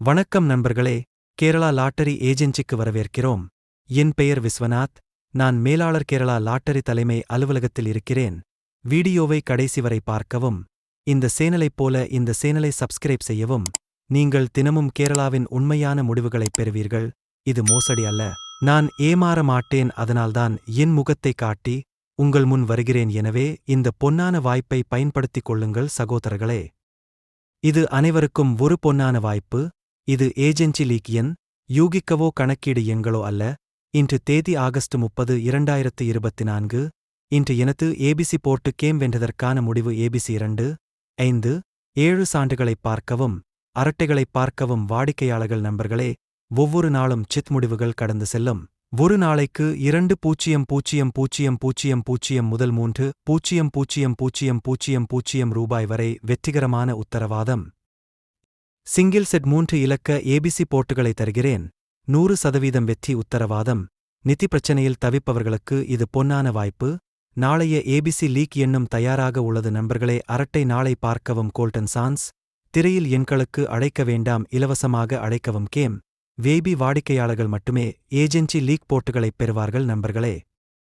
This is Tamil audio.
வணக்கம் நண்பர்களே, கேரளா லாட்டரி ஏஜென்சிக்கு வரவேற்கிறோம். என் பெயர் விஸ்வநாத். நான் மேலாளர் கேரளா லாட்டரி தலைமை அலுவலகத்தில் இருக்கிறேன். வீடியோவை கடைசி வரை பார்க்கவும். இந்த சேனலைப் போல இந்த சேனலை சப்ஸ்கிரைப் செய்யவும். நீங்கள் தினமும் கேரளாவின் உண்மையான முடிவுகளைப் பெறுவீர்கள். இது மோசடி அல்ல. நான் ஏமாற மாட்டேன், அதனால்தான் என் முகத்தை காட்டி உங்கள் முன் வருகிறேன். எனவே இந்த பொன்னான வாய்ப்பை பயன்படுத்திக் கொள்ளுங்கள் சகோதரர்களே. இது அனைவருக்கும் ஒரு பொன்னான வாய்ப்பு. இது ஏஜென்சி லீக் எண், யூகிக்கவோ கணக்கீடு எண்களோ அல்ல. இன்று தேதி ஆகஸ்ட் 30, 2024. இன்று எனது ஏபிசி போர்ட்டு கேம் வென்றதற்கான முடிவு ஏபிசி 2, 5, 7 சான்றுகளைப் பார்க்கவும், அரட்டைகளைப் பார்க்கவும். வாடிக்கையாளர்கள் நண்பர்களே, ஒவ்வொரு நாளும் சித் முடிவுகள் கடந்து செல்லும். ஒரு நாளைக்கு 2,000,000 முதல் 3,000,000 ரூபாய் வரை வெற்றிகரமான உத்தரவாதம். சிங்கிள் செட் 3 இலக்க ஏபிசி போர்ட்டுகளை தருகிறேன். 100% வெற்றி உத்தரவாதம். நிதி பிரச்சனையில் தவிப்பவர்களுக்கு இது பொன்னான வாய்ப்பு. நாளைய ஏபிசி லீக் எண்ணும் தயாராக உள்ளது நண்பர்களே. அரட்டை நாளை பார்க்கவும். Golden chance. திரையில் எண்களுக்கு அழைக்க வேண்டாம், இலவசமாக அழைக்கவும். கேம் வேபி வாடிக்கையாளர்கள் மட்டுமே ஏஜென்சி லீக் போர்ட்டுகளைப் பெறுவார்கள் நண்பர்களே.